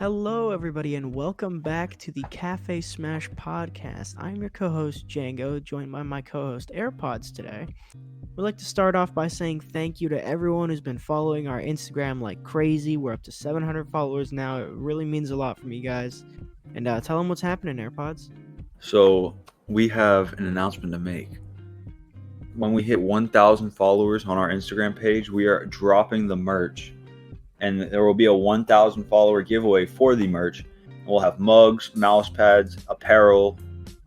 Hello, everybody, and welcome back to the Cafe Smash podcast. I'm your co-host Django, joined by my co-host AirPods today. We'd like to start off by saying thank you to everyone who's been following our Instagram like crazy. We're up to 700 followers now. It really means a lot from you guys. And tell them what's happening, AirPods. So we have an announcement to make. When we hit 1,000 followers on our Instagram page, we are dropping the merch. And there will be a 1,000 follower giveaway for the merch. We'll have mugs, mouse pads, apparel,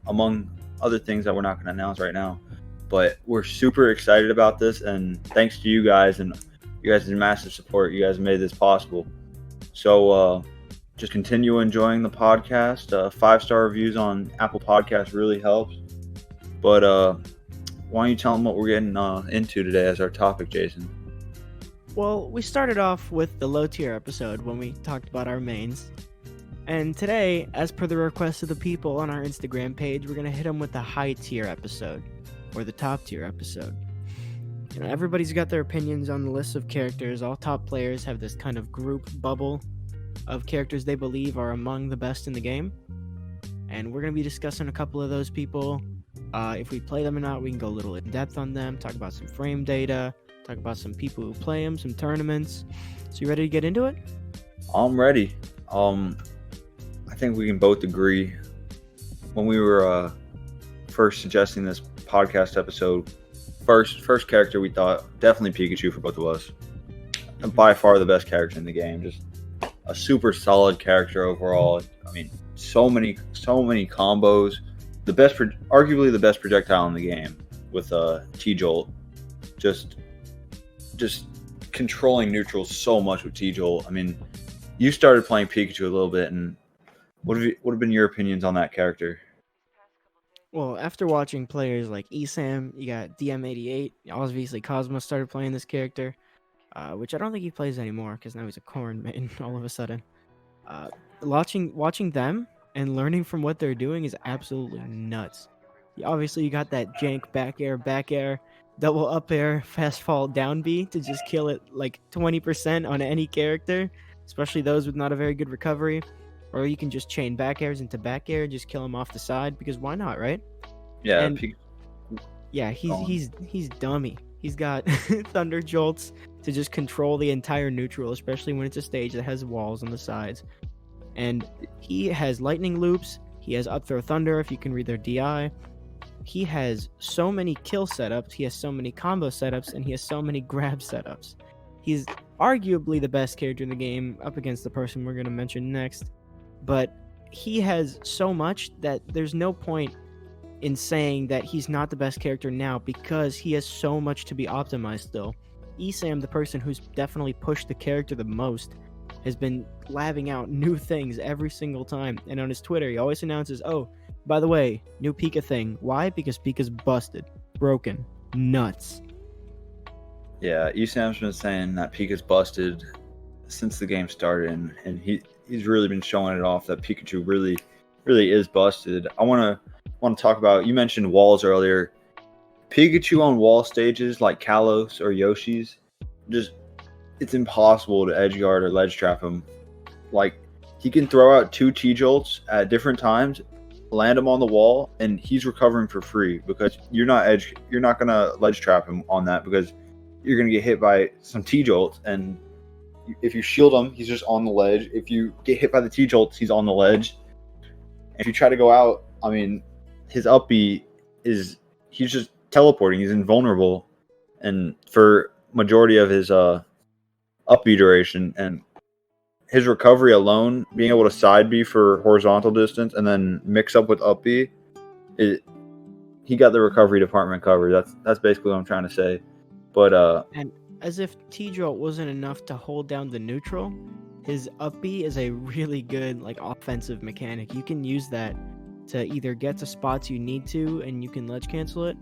among other things that we're not going to announce right now. But we're super excited about this, and thanks to you guys and you guys' massive support. You guys made this possible. So just continue enjoying the podcast. 5-star reviews on Apple Podcasts really helps. But why don't you tell them what we're getting into today as our topic, Jason? Well, we started off with the low tier episode when we talked about our mains. And today, as per the request of the people on our Instagram page, we're going to hit them with the high tier episode, or the top tier episode. You know, everybody's got their opinions on the list of characters. All top players have this kind of group bubble of characters they believe are among the best in the game. And we're going to be discussing a couple of those people. If we play them or not, we can go a little in depth on them, talk about some frame data, talk about some people who play them, some tournaments. So you ready to get into it? I'm ready. I think we can both agree. When we were first suggesting this podcast episode, first character we thought definitely Pikachu for both of us. And by far the best character in the game. Just a super solid character overall. I mean, so many combos. Arguably the best projectile in the game with T-Jolt. Just controlling neutrals so much with T-Jolt. I mean, you started playing Pikachu a little bit, and what have been your opinions on that character? Well, after watching players like Esam, you got DM88, obviously Cosmos started playing this character, which I don't think he plays anymore because now he's a Corn main all of a sudden. Watching them and learning from what they're doing is absolutely nuts. Obviously, you got that jank back air, double up air, fast fall down B to just kill it like 20% on any character, especially those with not a very good recovery. Or you can just chain back airs into back air, just kill him off the side because why not, right? Yeah, and, he's dummy. He's got thunder jolts to just control the entire neutral, especially when it's a stage that has walls on the sides. And he has lightning loops. He has up throw thunder if you can read their DI. He has so many kill setups, he has so many combo setups, and he has so many grab setups. He's arguably the best character in the game up against the person we're going to mention next. But he has so much that there's no point in saying that he's not the best character now because he has so much to be optimized still. Esam, the person who's definitely pushed the character the most, has been labbing out new things every single time. And on his Twitter, he always announces, oh, by the way, new Pika thing. Why? Because Pika's busted, broken, nuts. Yeah, Esam's been saying that Pika's busted since the game started, and he's really been showing it off that Pikachu really is busted. I want to talk about, you mentioned walls earlier. Pikachu on wall stages like Kalos or Yoshi's, it's impossible to edge guard or ledge trap him. Like, he can throw out 2 T-Jolts at different times, land him on the wall, and he's recovering for free because you're not gonna ledge trap him on that because you're gonna get hit by some T-Jolts, and if you shield him, he's just on the ledge. If you get hit by the T-Jolts, he's on the ledge. And if you try to go out, I mean, his up B he's just teleporting. He's invulnerable, and for majority of his up B duration, and his recovery alone, being able to side B for horizontal distance and then mix up with up B, he got the recovery department covered. That's basically what I'm trying to say. But and as if T-Jolt wasn't enough to hold down the neutral, his up B is a really good like offensive mechanic. You can use that to either get to spots you need to and you can ledge cancel it,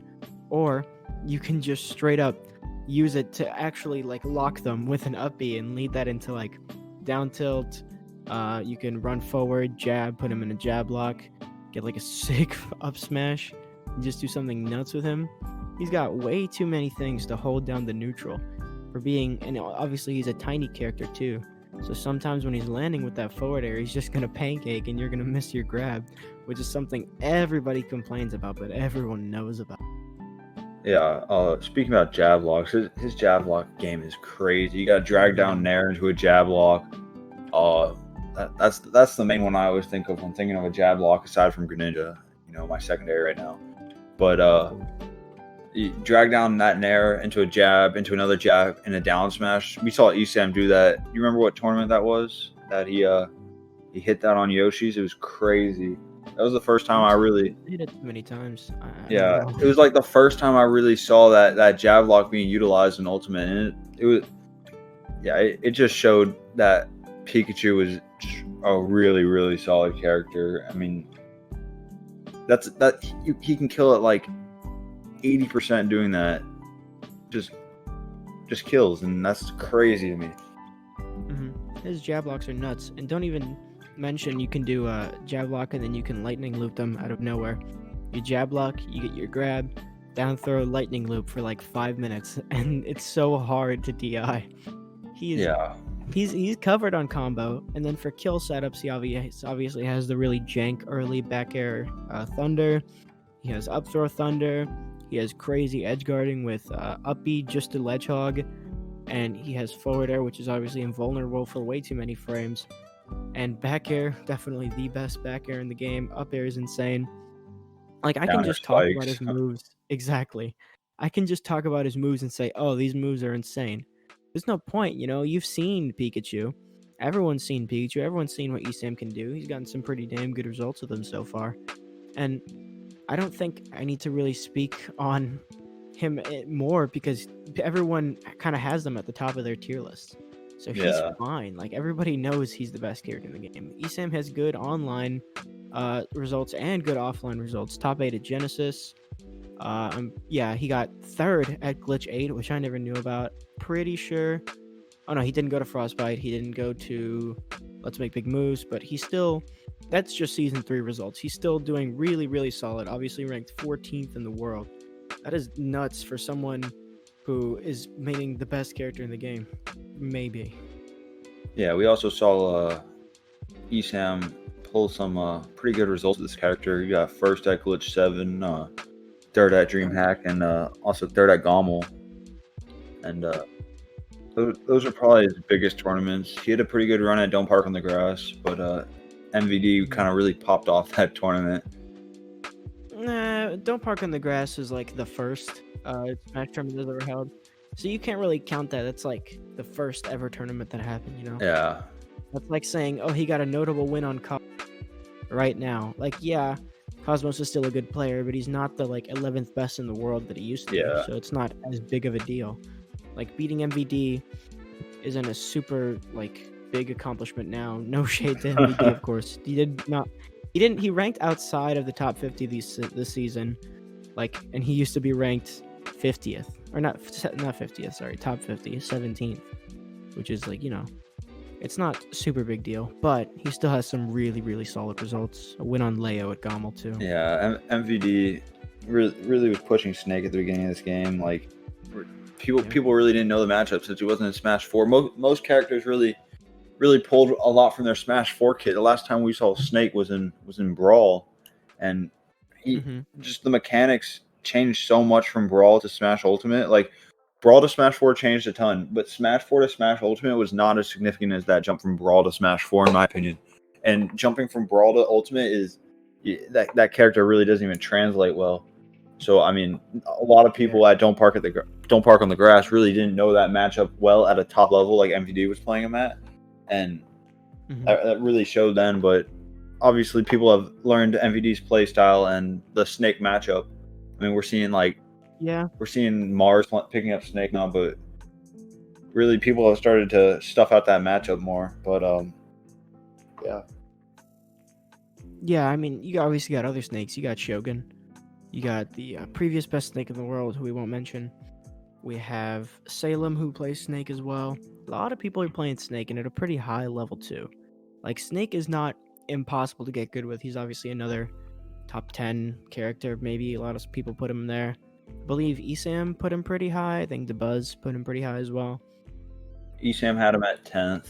or you can just straight up use it to actually like lock them with an up B and lead that into like down tilt. You can run forward, jab, put him in a jab lock, get like a sick up smash, and just do something nuts with him. He's got way too many things to hold down the neutral for being, and obviously he's a tiny character too. So sometimes when he's landing with that forward air, he's just gonna pancake and you're gonna miss your grab, which is something everybody complains about, but everyone knows about. Yeah. Speaking about jab locks, his jab lock game is crazy. You got to drag down Nair into a jab lock. That's the main one I always think of when thinking of a jab lock, aside from Greninja. My secondary right now. But you drag down that Nair into a jab, into another jab, and a down smash. We saw Esam do that. You remember what tournament that was? That he hit that on Yoshi's. It was crazy. That was the first time I really. Hit it many times. I Yeah, don't know. it was like the first time I really saw that jab lock being utilized in Ultimate, and it was. Yeah, it just showed that Pikachu was a really, really solid character. I mean, he can kill it like 80% doing that. Just kills, and that's crazy to me. His jab locks are nuts, and don't even mention you can do a jab lock and then you can lightning loop them out of nowhere. You jab lock, you get your grab, down throw, lightning loop for like 5 minutes, and it's so hard to DI. He's covered on combo, and then for kill setups, he obviously has the really jank early back air thunder. He has up throw thunder. He has crazy edge guarding with up B just a ledgehog, and he has forward air, which is obviously invulnerable for way too many frames. And back air, definitely the best back air in the game. Up air is insane. Like I can just talk about his moves. Exactly. I can just talk about his moves and say, oh, these moves are insane. There's no point, you've seen Pikachu. Everyone's seen Pikachu. Everyone's seen what Esam can do. He's gotten some pretty damn good results with him so far. And I don't think I need to really speak on him more because everyone kind of has them at the top of their tier list. So he's fine. Like everybody knows he's the best character in the game. Esam has good online results and good offline results. Top 8 at Genesis. He got 3rd at Glitch 8, which I never knew about. Pretty sure. Oh no, he didn't go to Frostbite. He didn't go to Let's Make Big Moves, but he's still. That's just season 3 results. He's still doing really, really solid. Obviously ranked 14th in the world. That is nuts for someone who is making the best character in the game. Maybe. Yeah, we also saw Esam pull some pretty good results with this character. He got 1st at Glitch 7, 3rd at DreamHack, and also 3rd at Gommel. And those are probably his biggest tournaments. He had a pretty good run at Don't Park on the Grass, but MVD kind of really popped off that tournament. Nah, Don't Park on the Grass is like the first Smash tournament that's ever held. So you can't really count that. That's like the first ever tournament that happened, Yeah. That's like saying, oh, he got a notable win on Cosmos right now. Like, yeah, Cosmos is still a good player, but he's not the 11th best in the world that he used to be. So it's not as big of a deal. Like beating MVD isn't a super big accomplishment now. No shade to MVD, of course. He ranked outside of the top 50 this season. And he used to be ranked 50th. Or not 50th, sorry, top 50, 17th. Which is it's not a super big deal, but he still has some really, really solid results. A win on Leo at Gommel too. Yeah, MVD really was pushing Snake at the beginning of this game. People really didn't know the matchup since it wasn't in Smash 4. Most characters really pulled a lot from their Smash 4 kit. The last time we saw Snake was in Brawl, and just the mechanics changed so much from Brawl to Smash Ultimate. Brawl to Smash 4 changed a ton, but Smash 4 to Smash Ultimate was not as significant as that jump from Brawl to Smash 4, in my opinion. And jumping from Brawl to Ultimate is that character really doesn't even translate well. So I mean, a lot of people at Don't Park on the Grass really didn't know that matchup well at a top level like MVD was playing him at, and that really showed then. But obviously, people have learned MVD's play style and the Snake matchup. I mean, we're seeing we're seeing Mars picking up Snake now, but really people have started to stuff out that matchup more. But yeah, I mean, you obviously got other Snakes. You got Shogun. You got the previous best Snake in the world, who we won't mention. We have Salem, who plays Snake as well. A lot of people are playing Snake, and at a pretty high level too. Snake is not impossible to get good with. He's obviously another top 10 character. Maybe a lot of people put him there. I believe Esam put him pretty high. I think DeBuzz put him pretty high as well. Esam had him at 10th.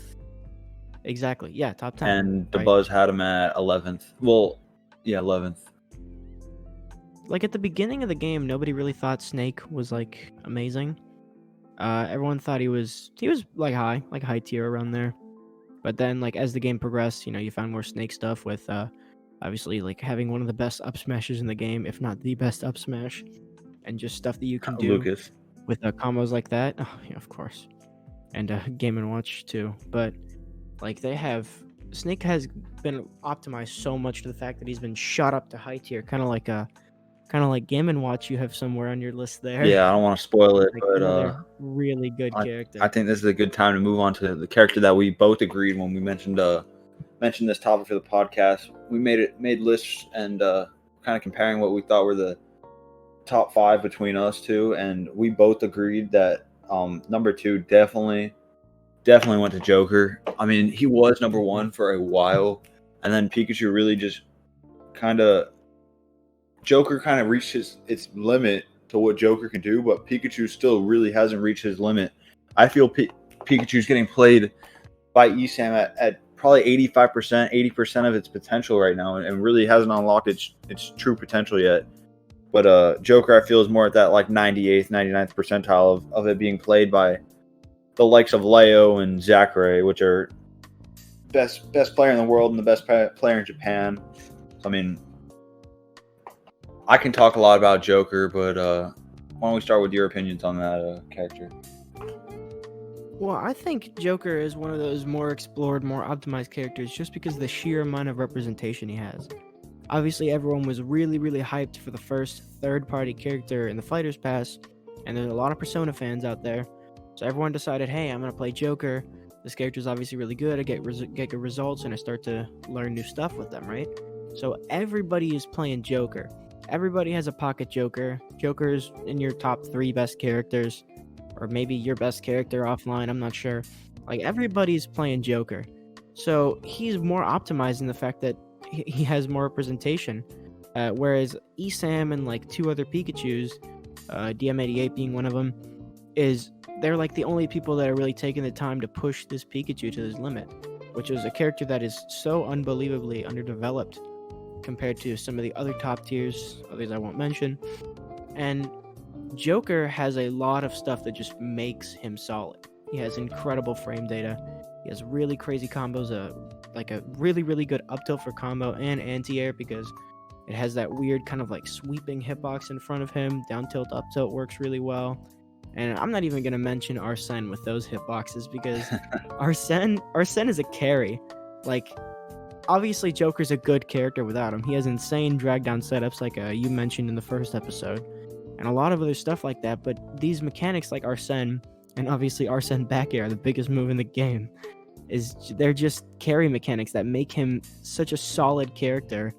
Exactly. Yeah, top 10. and the Right. buzz had him at 11th. Well, yeah, 11th. Like at the beginning of the game, nobody really thought Snake was like amazing. Everyone thought he was like high tier around there. But then like as the game progressed, you found more Snake stuff with obviously like having one of the best up smashes in the game, if not the best up smash, and just stuff that you can do Lucas. with combos like that. Oh, yeah, of course. And Game and Watch too. But like Snake has been optimized so much to the fact that he's been shot up to high tier, kind of like Game and Watch. You have somewhere on your list there, Yeah, I don't want to spoil it, like but another really good I character. think this is a good time to move on to the character that we both agreed when we mentioned this topic for the podcast. We made lists and kind of comparing what we thought were the top 5 between us two, and we both agreed that number 2 definitely went to Joker. I mean, he was number 1 for a while, and then Pikachu really just Joker kind of reached its limit to what Joker can do, but Pikachu still really hasn't reached his limit. I feel Pikachu's getting played by ESAM at probably 85%, 80% of its potential right now, and really hasn't unlocked its true potential yet. But Joker, I feel, is more at that like 98th, 99th percentile of it being played by the likes of Leo and Zachary, which are best player in the world and the best player in Japan. So, I mean, I can talk a lot about Joker, but why don't we start with your opinions on that character? Well, I think Joker is one of those more explored, more optimized characters just because of the sheer amount of representation he has. Obviously, everyone was really, really hyped for the first third-party character in the Fighter's Pass, and there's a lot of Persona fans out there. So everyone decided, hey, I'm going to play Joker. This character's obviously really good. I get good results, and I start to learn new stuff with them, right? So everybody is playing Joker. Everybody has a pocket Joker. Joker's in your top 3 best characters, or maybe your best character offline, I'm not sure. Like, everybody's playing Joker. So he's more optimized in the fact that he has more representation. Whereas ESAM and like 2 other Pikachus, DM88 being one of them, they're like the only people that are really taking the time to push this Pikachu to his limit, which is a character that is so unbelievably underdeveloped compared to some of the other top tiers, others I won't mention. And Joker has a lot of stuff that just makes him solid. He has incredible frame data. He has really crazy combos, like a really, really good up tilt for combo and anti-air because it has that weird kind of like sweeping hitbox in front of him. Down tilt, up tilt works really well. And I'm not even going to mention Arsene with those hitboxes because Arsene is a carry. Like, obviously Joker's a good character without him. He has insane drag down setups like you mentioned in the first episode. And a lot of other stuff like that, but these mechanics like Arsene, and obviously Arsene back air, the biggest move in the game, they're just carry mechanics that make him such a solid character,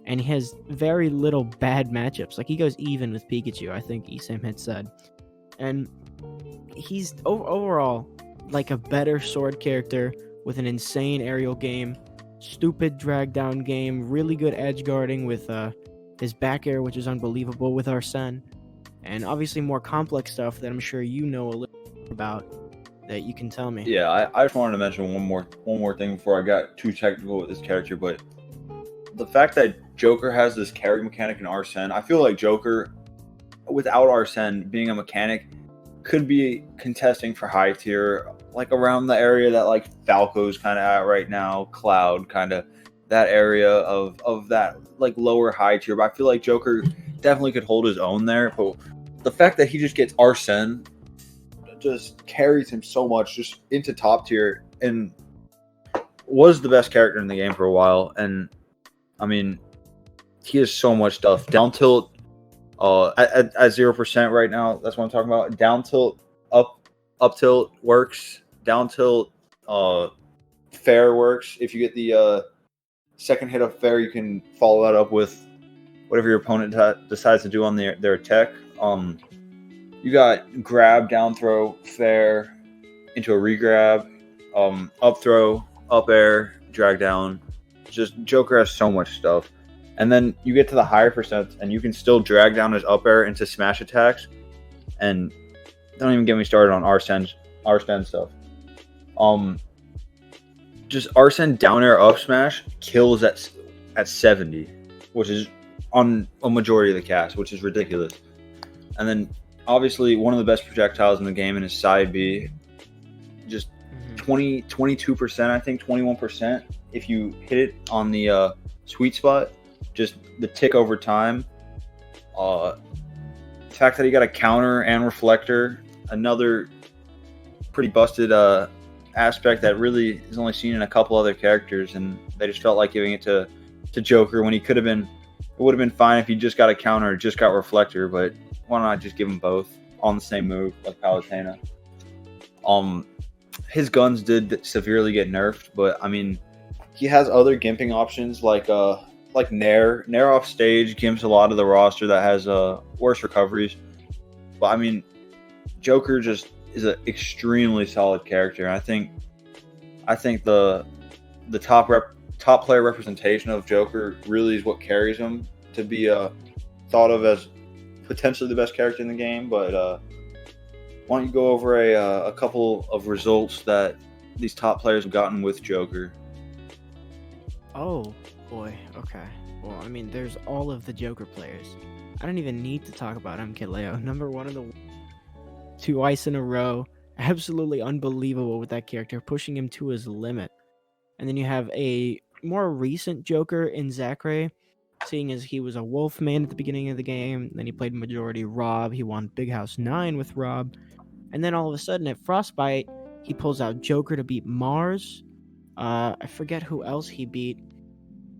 and he has very little bad matchups. Like, he goes even with Pikachu, I think ESAM had said. And he's overall like a better sword character with an insane aerial game, stupid drag down game, really good edge guarding with his back air, which is unbelievable with Arsene. And obviously more complex stuff that I'm sure you know a little about that you can tell me. Yeah, I just wanted to mention one more thing before I got too technical with this character, but the fact that Joker has this carry mechanic in Arsene, I feel like Joker, without Arsene being a mechanic, could be contesting for high tier, like around the area that like Falco's kind of at right now, Cloud, kind of that area of that like lower high tier. But I feel like Joker definitely could hold his own there, but the fact that he just gets Arsene just carries him so much just into top tier and was the best character in the game for a while. And I mean, he has so much stuff. Down tilt at 0% right now. That's what I'm talking about. Down tilt, up tilt works. Down tilt, fair works. If you get the second hit of fair, you can follow that up with whatever your opponent decides to do on their attack. You got grab, down throw, fair, into a regrab, up throw, up air, drag down. Just Joker has so much stuff. And then you get to the higher percent, and you can still drag down his up air into smash attacks. And don't even get me started on Arsene stuff. just Arsene down air up smash kills at 70, which is on a majority of the cast, which is ridiculous. And then obviously one of the best projectiles in the game in his side B, just 22%, I think 21%. If you hit it on the sweet spot, just the tick over time. The fact that he got a counter and reflector, another pretty busted aspect that really is only seen in a couple other characters, and they just felt like giving it to Joker when he could have been. It would have been fine if he just got a counter or just got reflector, but why not just give them both on the same move like Palutena? His guns did severely get nerfed, but I mean, he has other gimping options like Nair. Nair off stage gimps a lot of the roster that has worse recoveries. But I mean, Joker just is an extremely solid character, and I think the top player representation of Joker really is what carries him to be thought of as potentially the best character in the game. But why don't you go over a couple of results that these top players have gotten with Joker? Oh boy, okay. Well, I mean, there's all of the Joker players. I don't even need to talk about MKLeo. Number one in the twice in a row. Absolutely unbelievable with that character, pushing him to his limit. And then you have a more recent Joker in Zachary, seeing as he was a Wolfman at the beginning of the game. Then he played majority Rob. He won Big House 9 with Rob. And then all of a sudden at Frostbite, he pulls out Joker to beat Mars. I forget who else he beat.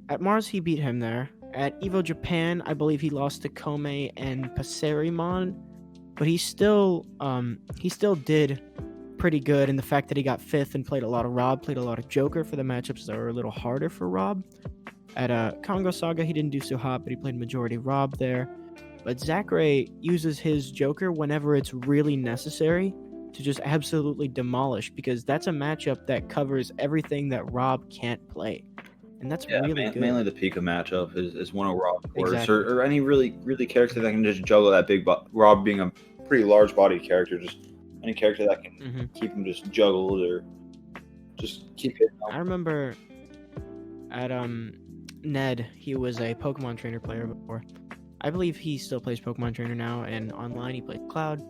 At Mars, he beat him there. At Evo Japan, I believe he lost to Kome and Passerimon. But he still did pretty good in the fact that he got 5th and played a lot of Rob, played a lot of Joker for the matchups that were a little harder for Rob. At Congo Saga, he didn't do so hot, but he played majority Rob there. But Zachary uses his Joker whenever it's really necessary to just absolutely demolish, because that's a matchup that covers everything that Rob can't play. And that's really good. Mainly the Pika matchup is one of Rob's worst, Exactly. or any really character that can just juggle that big. Rob being a pretty large bodied character, just any character that can keep him just juggled or just keep hitting him. I remember at Ned, he was a Pokemon trainer player before. I believe he still plays Pokemon trainer now, and online he plays Cloud.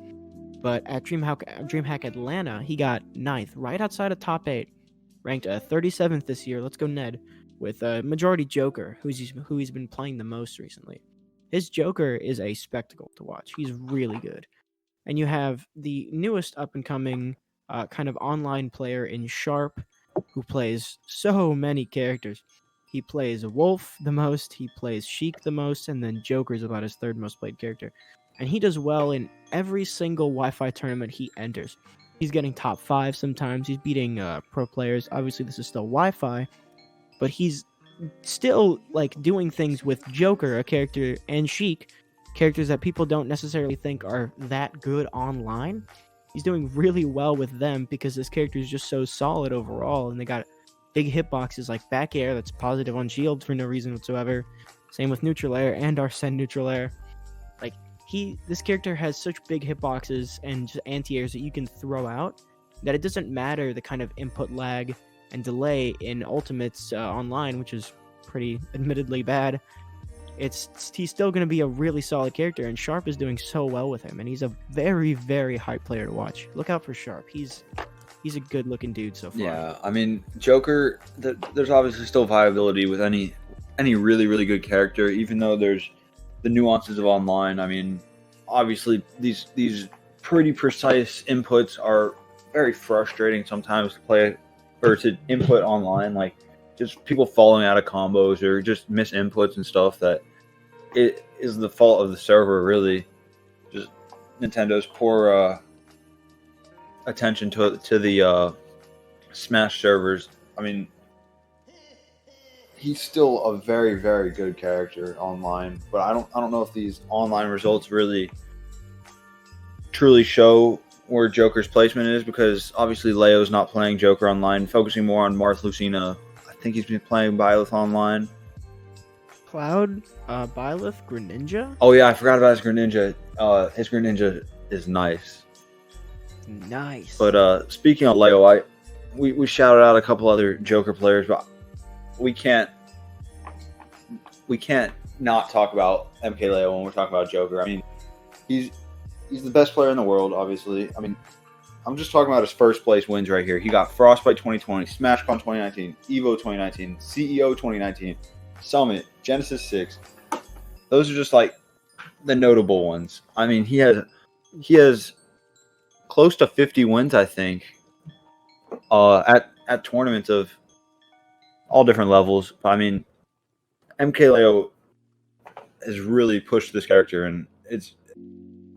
But at DreamHack Atlanta, he got 9th, right outside of top 8, ranked 37th this year. Let's go Ned, with majority Joker, who he's been playing the most recently. His Joker is a spectacle to watch. He's really good. And you have the newest up-and-coming kind of online player in Sharp, who plays so many characters. He plays Wolf the most, he plays Sheik the most, and then Joker's about his 3rd most played character. And he does well in every single Wi-Fi tournament he enters. He's getting top 5 sometimes. He's beating pro players. Obviously, this is still Wi-Fi, but he's still like doing things with Joker, a character, and Sheik, characters that people don't necessarily think are that good online. He's doing really well with them because this character is just so solid overall, and they got big hitboxes like back air that's positive on shield for no reason whatsoever. Same with neutral air and Arsene neutral air. Like this character has such big hitboxes and just anti-airs that you can throw out that it doesn't matter the kind of input lag and delay in ultimates online, which is pretty admittedly bad. He's still going to be a really solid character, and Sharp is doing so well with him, and he's a very, very hype player to watch. Look out for Sharp. He's a good looking dude so far. Yeah, I mean, Joker, there's obviously still viability with any really, really good character, even though there's the nuances of online. I mean, obviously these pretty precise inputs are very frustrating sometimes to play or to input online, like just people falling out of combos or just miss inputs and stuff that it is the fault of the server, really. Just Nintendo's poor attention to the Smash servers. I mean, he's still a very, very good character online, but I don't know if these online results really truly show where Joker's placement is, because obviously Leo's not playing Joker online, focusing more on Marth Lucina. I think he's been playing Byleth online. Cloud, Byleth, Greninja? Oh yeah, I forgot about his Greninja. His Greninja is nice. Nice. But speaking of Leo, we shouted out a couple other Joker players, but we can't not talk about MKLeo when we're talking about Joker. I mean, he's the best player in the world, obviously. I mean, I'm just talking about his first place wins right here. He got Frostbite 2020, SmashCon 2019, Evo 2019, CEO 2019, Summit, Genesis 6. Those are just like the notable ones. I mean, he has close to 50 wins, I think, at tournaments of all different levels. I mean, MKLeo has really pushed this character, and it's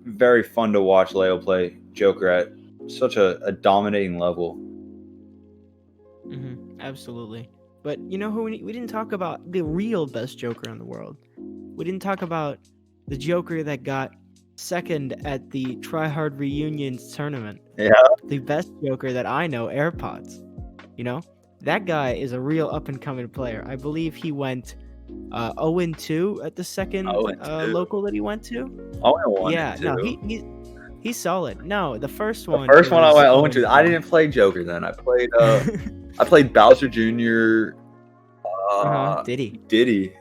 very fun to watch Leo play Joker at such a dominating level. Absolutely. But you know who we didn't talk about? The real best Joker in the world. We didn't talk about the Joker that got second at the Tryhard Reunions tournament. Yeah. The best Joker that I know, AirPods. You know? That guy is a real up-and-coming player. I believe he went 0-2 at the second local that he went to. 0-1. Yeah, no, he's solid. No, the first one. The first one I went 0-2. I didn't play Joker then. I played I played Bowser Jr. Diddy.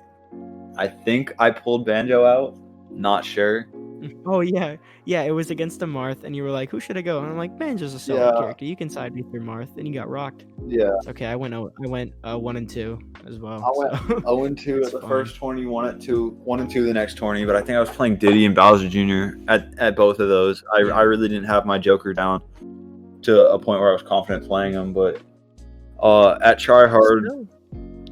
I think I pulled Banjo out. Not sure. Oh yeah, it was against a Marth, and you were like, "Who should I go?" And I'm like, "Banjo's a solid character. You can side me through Marth," and you got rocked. Yeah. It's okay. I went 1-2 as well. I went 0-2 at the first tourney, 1-2 the next tourney. But I think I was playing Diddy and Bowser Jr. at both of those. I really didn't have my Joker down to a point where I was confident playing him. But at Tryhard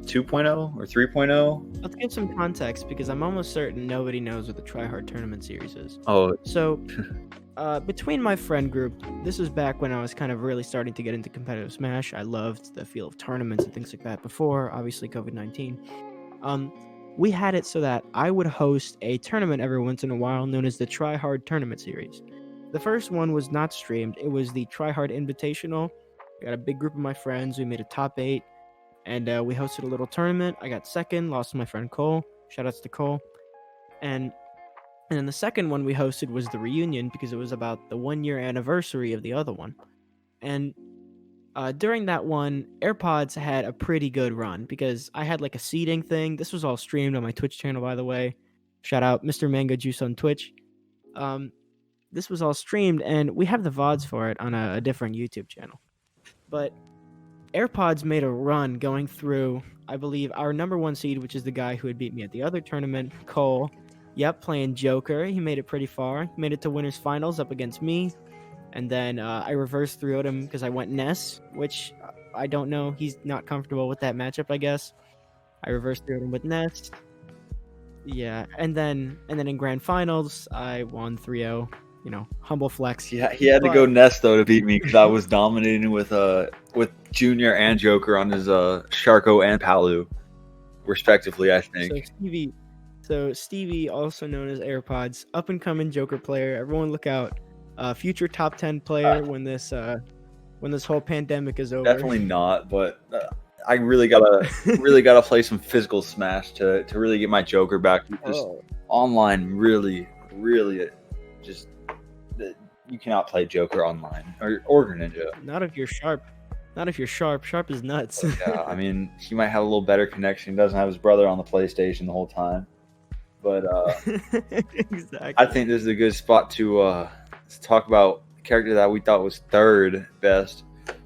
2.0 or 3.0. Let's give some context because I'm almost certain nobody knows what the Tryhard Tournament Series is. Oh. So, between my friend group, this was back when I was kind of really starting to get into competitive Smash. I loved the feel of tournaments and things like that before, obviously, COVID-19. We had it so that I would host a tournament every once in a while known as the Tryhard Tournament Series. The first one was not streamed. It was the Tryhard Invitational. I got a big group of my friends. We made a top 8. And we hosted a little tournament. I got second, lost to my friend Cole. Shoutouts to Cole. And then the second one we hosted was the reunion because it was about the 1-year anniversary of the other one. And during that one, AirPods had a pretty good run because I had like a seeding thing. This was all streamed on my Twitch channel, by the way. Shout out Mr. Mango Juice on Twitch. This was all streamed, and we have the VODs for it on a different YouTube channel. But AirPods made a run going through, I believe, our number 1 seed, which is the guy who had beat me at the other tournament, Cole. Yep, playing Joker. He made it pretty far. He made it to winners finals up against me. And then I reverse 3-0'd him because I went Ness, which I don't know. He's not comfortable with that matchup, I guess. I reverse 3-0'd him with Ness. Yeah, and then in grand finals, I won 3-0. You know, humble flex. Yeah, he had to go Ness though to beat me because I was dominating with Junior and Joker on his Sharko and Palu, respectively. I think. So Stevie, also known as AirPods, up and coming Joker player. Everyone look out! Future top 10 player when this whole pandemic is over. Definitely not, but I really gotta play some physical Smash to really get my Joker back. Just online, really just. You cannot play Joker online or Greninja. Not if you're sharp. Sharp is nuts. Yeah, I mean, he might have a little better connection. He doesn't have his brother on the PlayStation the whole time. But exactly. I think this is a good spot to talk about the character that we thought was third best.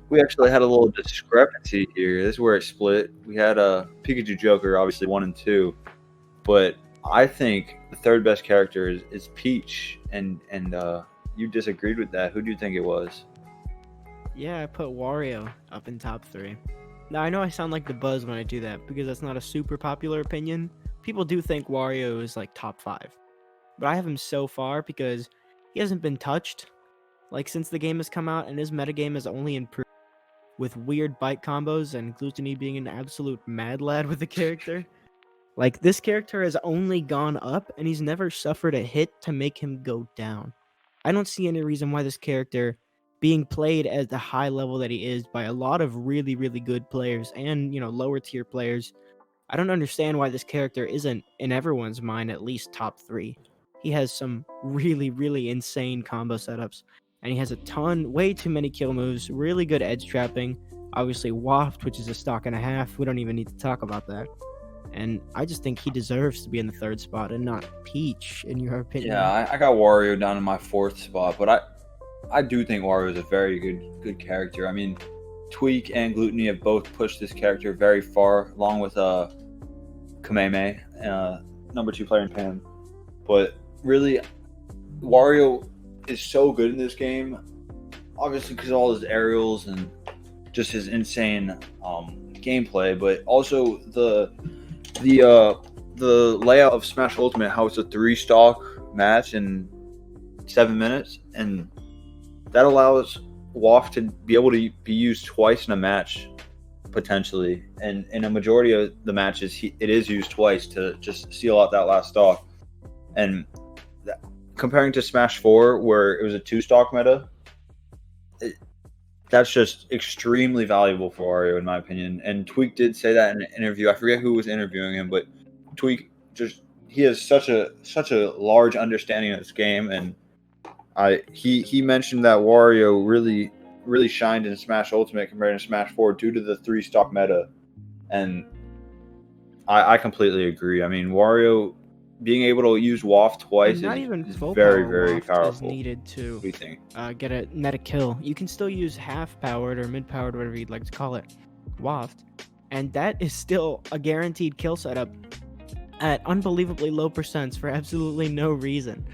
We actually had a little discrepancy here. This is where it split. We had Pikachu Joker, obviously 1 and 2. But I think the third best character is Peach, and you disagreed with that. Who do you think it was? Yeah, I put Wario up in top 3. Now, I know I sound like the buzz when I do that because that's not a super popular opinion. People do think Wario is like top 5. But I have him so far because he hasn't been touched. Like, since the game has come out, and his metagame has only improved with weird bite combos and Gluttony being an absolute mad lad with the character. Like, this character has only gone up, and he's never suffered a hit to make him go down. I don't see any reason why this character, being played at the high level that he is by a lot of really, really good players and, you know, lower tier players, I don't understand why this character isn't, in everyone's mind, at least top 3. He has some really, really insane combo setups, and he has way too many kill moves, really good edge trapping, Obviously, Waft, which is a stock and a half. We don't even need to talk about that. And I just think he deserves to be in the third spot and not Peach, in your opinion. Yeah, I got Wario down in my fourth spot, but I do think Wario is a very good character. I mean, Tweak and Gluttony have both pushed this character very far, along with Kameme, number 2 player in Pan. But really, Wario is so good in this game, obviously because of all his aerials and just his insane gameplay, but also the layout of Smash Ultimate, how it's a 3-stock match in 7 minutes, and that allows Waft to be able to be used twice in a match, potentially. And in a majority of the matches, it is used twice to just seal out that last stock. And comparing to Smash 4, where it was a 2-stock meta, that's just extremely valuable for Wario, in my opinion. And Tweak did say that in an interview. I forget who was interviewing him, but Tweak he has such a large understanding of this game, and he mentioned that Wario really shined in Smash Ultimate compared to Smash 4 due to the 3-stock meta, and I completely agree. I mean, Wario being able to use Waft twice is very powerful. Is needed to what do you think? Get a net kill. You can still use half-powered or mid-powered, whatever you'd like to call it, Waft, and that is still a guaranteed kill setup at unbelievably low percents for absolutely no reason.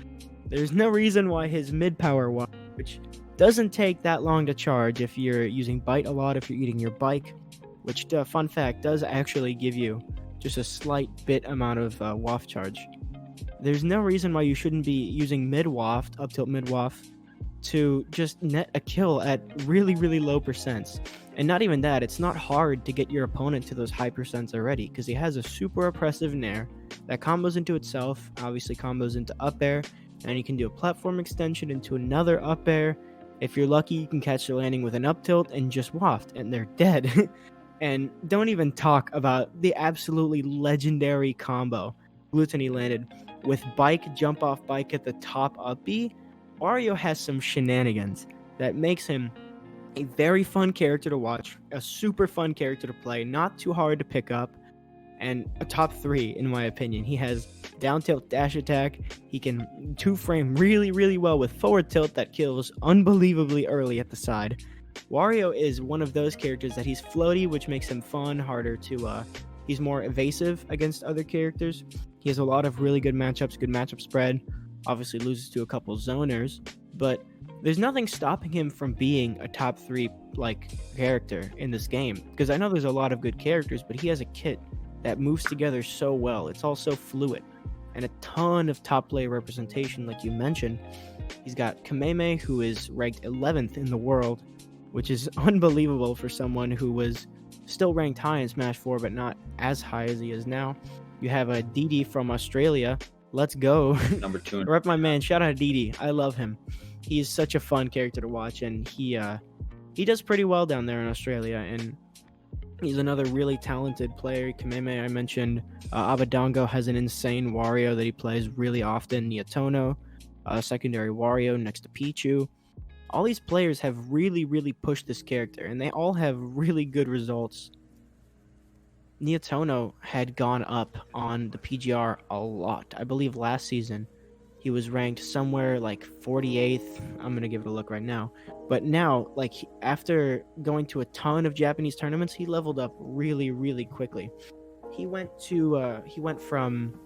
There's no reason why his mid-power one, which doesn't take that long to charge if you're using Bite a lot, if you're eating your bike, which, fun fact, does actually give you just a slight bit amount of waft charge. There's no reason why you shouldn't be using mid-waft, up tilt mid-waft, to just net a kill at really low percents. And not even that, it's not hard to get your opponent to those high percents already, because he has a super oppressive nair that combos into itself, obviously combos into up air, and you can do a platform extension into another up air. If you're lucky, you can catch the landing with an up tilt and just waft, and they're dead. And don't even talk about the absolutely legendary combo Gluttony landed with bike, jump off bike at the top up B. Wario has some shenanigans that makes him a very fun character to watch, a super fun character to play, not too hard to pick up, and a top 3 in my opinion. He has down tilt dash attack. He can 2-frame really well with forward tilt that kills unbelievably early at the side. Wario is one of those characters that he's floaty, which makes him fun, harder to he's more evasive against other characters. He has a lot of really good matchup spread. Obviously loses to a couple zoners, but there's nothing stopping him from being a top 3 character in this game, because I know there's a lot of good characters, but he has a kit that moves together so well. It's all so fluid, and a ton of top player representation, like you mentioned. He's got Kameme, who is ranked 11th in the world, which is unbelievable for someone who was still ranked high in Smash 4, but not as high as he is now. You have a Didi from Australia. Let's go. Number 2. Rep my man. Shout out Didi. I love him. He is such a fun character to watch, and he does pretty well down there in Australia, and he's another really talented player. Kameme, I mentioned. Abadongo has an insane Wario that he plays really often. Niatono, secondary Wario next to Pichu. All these players have really pushed this character, and they all have really good results. Niatono had gone up on the PGR a lot. I believe last season he was ranked somewhere like 48th. I'm going to give it a look right now. But now, after going to a ton of Japanese tournaments, he leveled up really quickly. He went from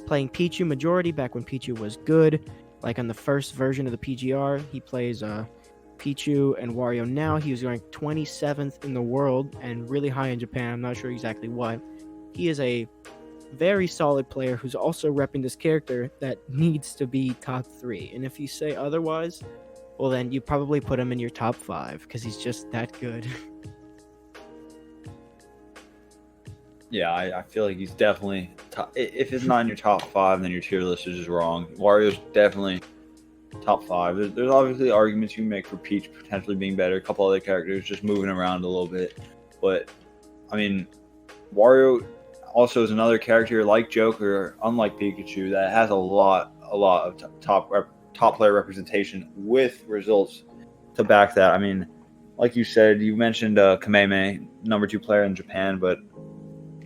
playing Pichu majority back when Pichu was good, like on the first version of the PGR. He plays Pichu and Wario now. He was ranked 27th in the world and really high in Japan. I'm not sure exactly what. He is a very solid player who's also repping this character that needs to be top 3. And if you say otherwise, well, then you probably put him in your top 5 because he's just that good. Yeah, I feel like he's definitely top. If it's not in your top 5, then your tier list is just wrong. Wario's definitely top 5. There's obviously arguments you can make for Peach potentially being better. A couple other characters just moving around a little bit. But, I mean, Wario also is another character like Joker, unlike Pikachu, that has a lot of top player representation with results to back that. I mean, like you said, you mentioned Kameme, number 2 player in Japan, but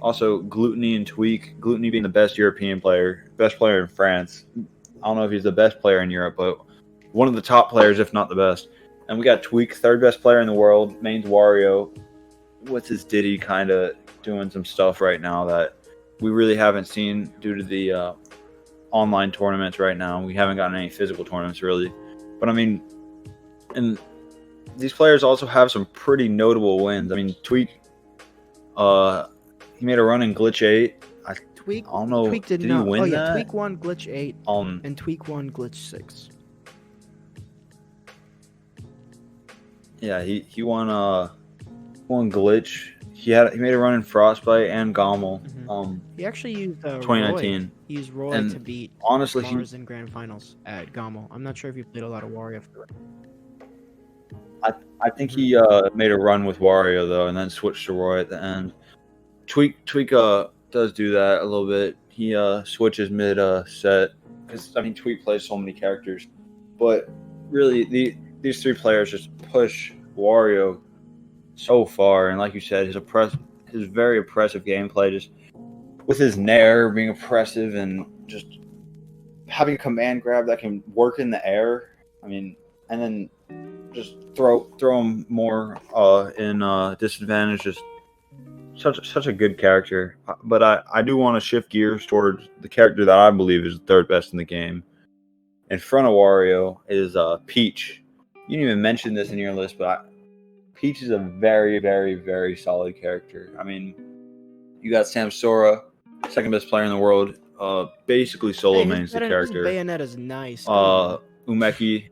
also Gluttony and Tweak. Gluttony being the best European player, best player in France. I don't know if he's the best player in Europe, but one of the top players, if not the best. And we got Tweak, third best player in the world. Main's Wario. What's his Diddy kind of doing some stuff right now that we really haven't seen due to the online tournaments right now. We haven't gotten any physical tournaments really. But I mean, and these players also have some pretty notable wins. I mean, Tweak, he made a run in Glitch 8. Tweak, I don't know. Tweak did he not. win Oh yeah, that? Tweak won Glitch 8, and Tweak won Glitch 6. Yeah, he won Glitch. He made a run in Frostbite and Gommel. He actually used 2019. Roy. He used Roy And to beat honestly, Mars in grand finals at Gommel. I'm not sure if you played a lot of Wario for it. I think he made a run with Wario though, and then switched to Roy at the end. Tweak does do that a little bit. He switches mid set because I mean Tweak plays so many characters, but really these 3 players just push Wario so far. And like you said, his very oppressive gameplay, just with his nair being oppressive and just having a command grab that can work in the air. I mean, and then just throw him more in disadvantage. Just such a good character. But I do want to shift gears towards the character that I believe is the third best in the game. In front of Wario is Peach. You didn't even mention this in your list, but Peach is a very, very, very solid character. I mean, you got Samsora, second best player in the world. Basically solo mains the character. His Bayonetta's nice. Umeki.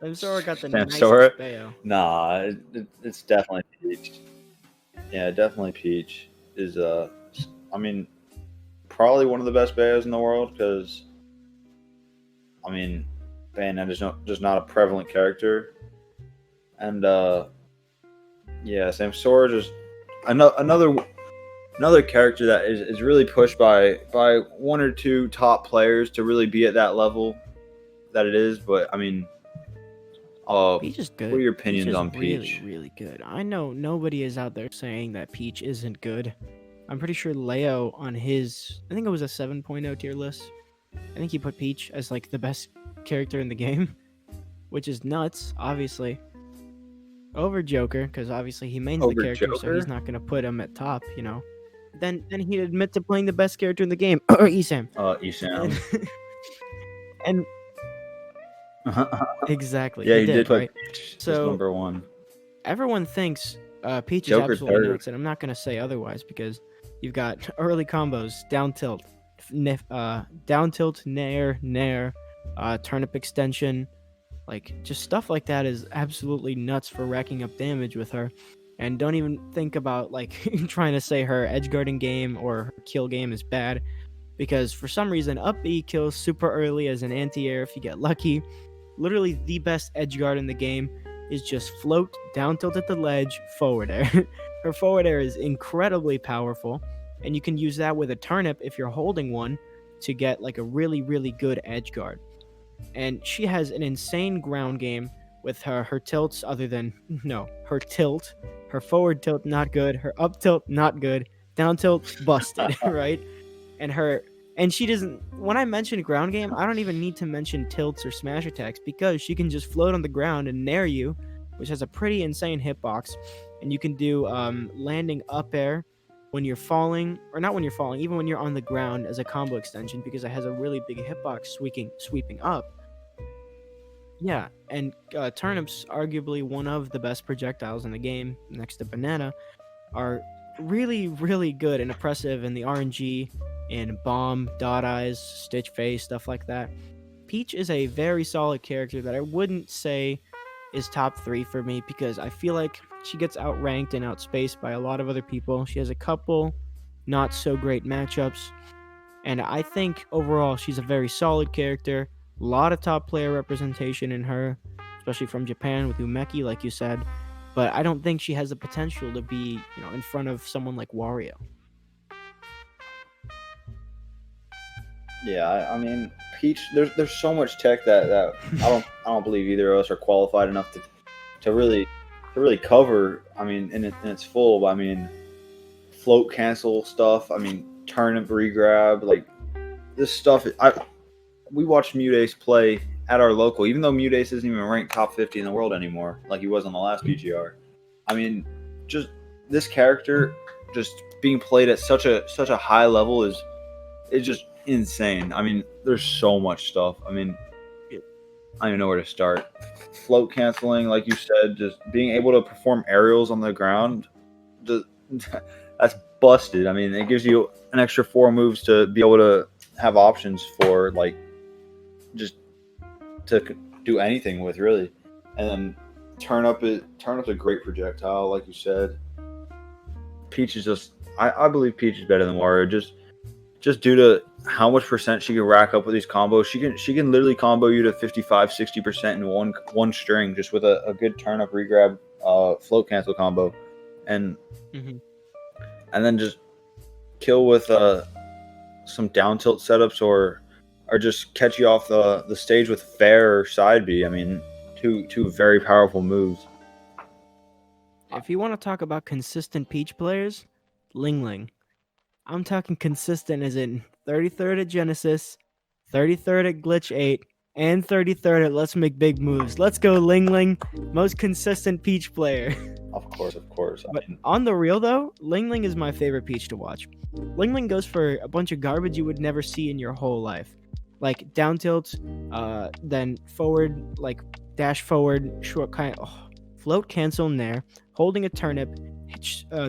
Samsora got the Samsora? nicest Bayo. Nah, it's definitely Peach. Yeah, definitely Peach is I mean, probably one of the best Bayos in the world because, I mean, Bayonetta is just not a prevalent character, and yeah, Samsora just another character that is really pushed by 1 or 2 top players to really be at that level that it is. But I mean, Peach is good. What are your opinions on Really, Peach? really good. I know nobody is out there saying that Peach isn't good. I'm pretty sure Leo on his, I think it was a 7.0 tier list. I think he put Peach as like the best character in the game, which is nuts, obviously. Over Joker, because obviously he mains the character, so he's not gonna put him at top, you know. Then he'd admit to playing the best character in the game, or Esam. Esam. And exactly. Yeah, he did put right? Peach as So number 1. everyone thinks Peach Joker's is absolutely third. nuts, and I'm not gonna say otherwise because you've got early combos, down tilt, nair, turnip extension, like just stuff like that is absolutely nuts for racking up damage with her. And don't even think about like trying to say her edge guarding game or her kill game is bad, because for some reason up B kills super early as an anti-air if you get lucky. Literally the best edge guard in the game is just float, down tilt at the ledge, forward air. Her forward air is incredibly powerful, and you can use that with a turnip if you're holding one to get like a really, really good edge guard. And she has an insane ground game with her tilts her tilt, her forward tilt not good, her up tilt not good, down tilt busted, right? And she doesn't, when I mention ground game, I don't even need to mention tilts or smash attacks because she can just float on the ground and nair you, which has a pretty insane hitbox. And you can do landing up air when you're falling, or not when you're falling, even when you're on the ground as a combo extension because it has a really big hitbox sweeping up. Yeah, and turnips, arguably one of the best projectiles in the game, next to banana, are really, really good and oppressive in the RNG, in bomb, dot eyes, stitch face, stuff like that. Peach is a very solid character that I wouldn't say is top 3 for me because I feel like she gets outranked and outspaced by a lot of other people. She has a couple not so great matchups, and I think overall she's a very solid character. A lot of top player representation in her, especially from Japan with Umeki, like you said. But I don't think she has the potential to be, in front of someone like Wario. Yeah, I mean, Peach. There's so much tech that I don't believe either of us are qualified enough to really cover. I mean, in its full. I mean, float cancel stuff. I mean, turnip regrab, like this stuff. We watched Mutace play at our local, even though Mutace isn't even ranked top 50 in the world anymore, like he was on the last PGR. I mean, just this character just being played at such a high level is just insane. I mean, there's so much stuff. I mean, I don't even know where to start. Float canceling, like you said, just being able to perform aerials on the ground, that's busted. I mean, it gives you an extra 4 moves to be able to have options for, like, just to do anything with, really. And then Turnip's a great projectile, like you said. Peach is just, I believe Peach is better than Wario, just due to how much percent she can rack up with these combos. She can literally combo you to 55-60% in one string, just with a good turnip regrab float cancel combo, and then just kill with some down tilt setups or just catch you off the stage with fair or side B. I mean, two very powerful moves. If you want to talk about consistent Peach players, Ling Ling. I'm talking consistent as in 33rd at Genesis, 33rd at Glitch 8, and 33rd at Let's Make Big Moves. Let's go, Ling Ling, most consistent Peach player. Of course. But on the real, though, Ling Ling is my favorite Peach to watch. Ling Ling goes for a bunch of garbage you would never see in your whole life. Like down tilts, then forward, like dash forward, short kind of float cancel in there, holding a turnip,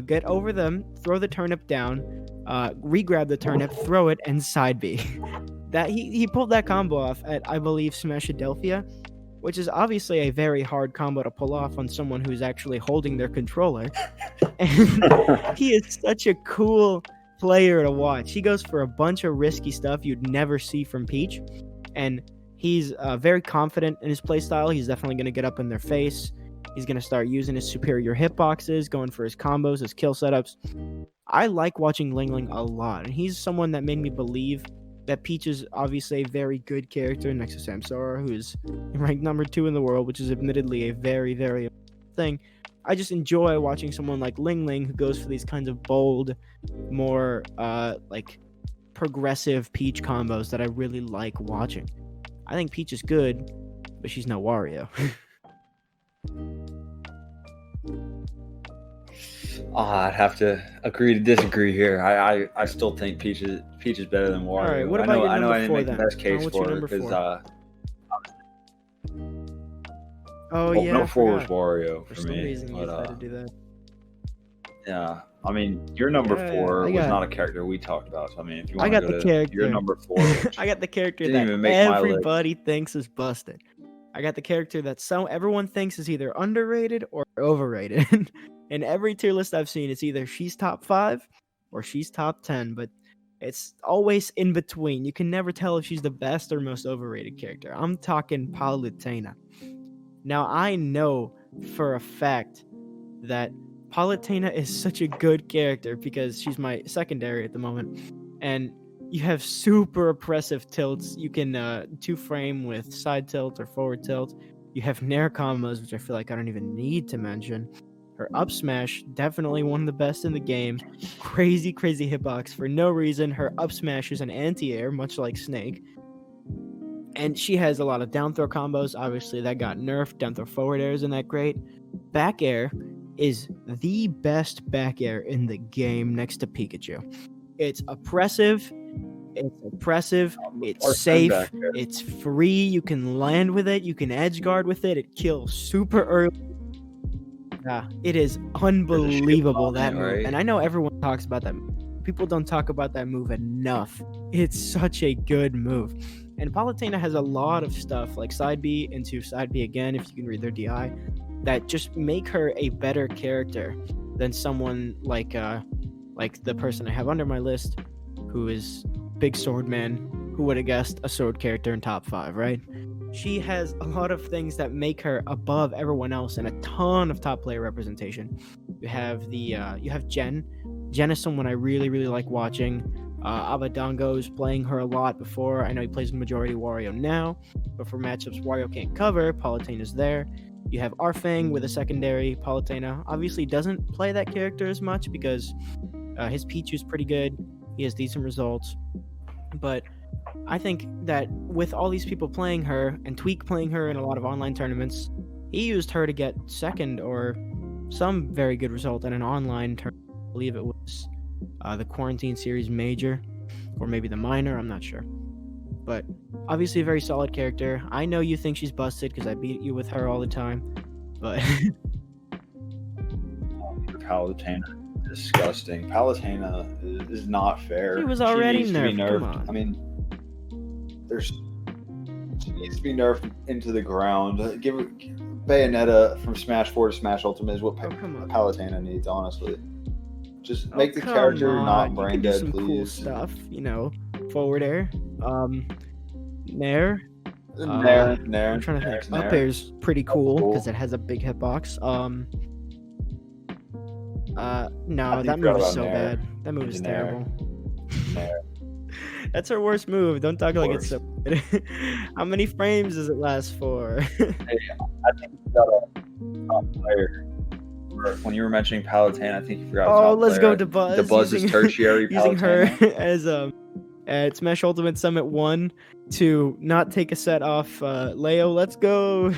get over them, throw the turnip down, regrab the turnip, throw it, and side B. That he pulled that combo off at, I believe, Smashadelphia, which is obviously a very hard combo to pull off on someone who's actually holding their controller. And he is such a cool player to watch. He goes for a bunch of risky stuff you'd never see from Peach, and he's very confident in his playstyle. He's definitely going to get up in their face. He's going to start using his superior hitboxes, going for his combos, his kill setups. I like watching Ling Ling a lot, and he's someone that made me believe that Peach is obviously a very good character next to Samsara, who is ranked number 2 in the world, which is admittedly a very, very thing. I just enjoy watching someone like Ling Ling who goes for these kinds of bold, more like progressive Peach combos that I really like watching. I think Peach is good, but she's no Wario. I'd have to agree to disagree here. I still think Peach is better than Wario. All right, what about I know I didn't 4 make then? the best case what's for your it because number 4 was Wario for some me. reason you decided to do that. Yeah, I mean, your number 4 was not a character we talked about. So I mean, if you want to go to your number 4, I got the character didn't that even make my everybody thinks is busted. I got the character that everyone thinks is either underrated or overrated. In every tier list I've seen, it's either she's top 5 or she's top 10, but it's always in between. You can never tell if she's the best or most overrated character. I'm talking Palutena. Now, I know for a fact that Palutena is such a good character because she's my secondary at the moment, and you have super oppressive tilts. You can 2-frame with side tilt or forward tilt. You have Nair combos, which I feel like I don't even need to mention. Her up smash, definitely one of the best in the game. Crazy hitbox for no reason. Her up smash is an anti-air, much like Snake. And she has a lot of down throw combos. Obviously, that got nerfed. Down throw forward air isn't that great. Back air is the best back air in the game next to Pikachu. It's oppressive. It's safe. It's free. You can land with it. You can edge guard with it. It kills super early. Yeah, it is unbelievable, that move. Right? And I know everyone talks about that move. People don't talk about that move enough. It's such a good move. And Palutena has a lot of stuff like side B into side B again, if you can read their DI, that just make her a better character than someone like the person I have under my list, who is Big Sword Man. Who would have guessed a sword character in top 5, right? She has a lot of things that make her above everyone else and a ton of top player representation. You have Jen. Jen is someone I really, really like watching. Abadango's playing her a lot before. I know he plays the majority Wario now, but for matchups Wario can't cover, Palutena's there. You have Arfang with a secondary. Palutena obviously doesn't play that character as much because his Pichu's pretty good. He has decent results. But I think that with all these people playing her and Tweak playing her in a lot of online tournaments, he used her to get second or some very good result in an online tournament. I believe it was the Quarantine Series Major or maybe the Minor. I'm not sure. But obviously a very solid character. I know you think she's busted because I beat you with her all the time. But Palutena, disgusting. Palutena is not fair. She was already needs to be nerfed, come nerfed. on. I mean, she needs to be nerfed into the ground. Give her Bayonetta from Smash 4 to Smash Ultimate is what come on. Palutena needs, honestly. Just make the come character on. not You brain can do dead, some please. cool stuff, forward air, nair. Nair. I'm trying to think. Nair. Up air's pretty cool cool. because it has a big hitbox. No, I that forgot move is about so Nair. bad. That move is Nair. terrible. Nair. That's her worst move. Don't talk like it's course. so good. How many frames does it last for? I think you got a top player. When you were mentioning Palutena, I think you forgot. Oh, top let's player. go to Buzz. The Buzz is tertiary. Using her Palutena. as at Smash Ultimate Summit 1 to not take a set off Leo. Let's go.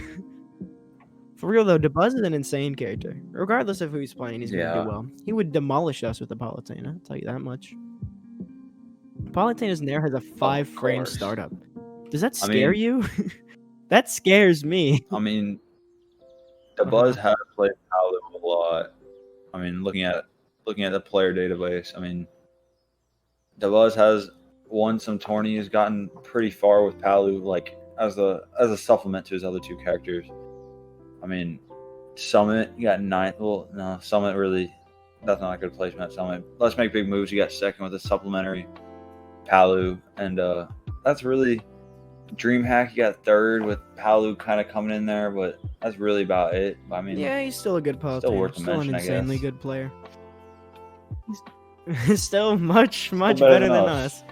For real though, DeBuzz is an insane character. Regardless of who he's playing, he's gonna do well. He would demolish us with the Palutena, I'll tell you that much. Palutena's Nair has a 5-frame course. startup. Does that scare you? That scares me. I mean, DeBuzz has played Palu a lot. I mean, looking at the player database, I mean, DeBuzz has won some tourneys, gotten pretty far with Palu, like as a supplement to his other two characters. I mean, Summit, you got 9th. Well, no, Summit really, that's not a good placement at Summit. Let's Make Big Moves, you got 2nd with a supplementary Palu. And that's really DreamHack, you got 3rd with Palu kind of coming in there, but that's really about it. I mean, Yeah, he's still a good Palutena. still worth a Still mention, an I insanely guess. good player. He's still much better than us.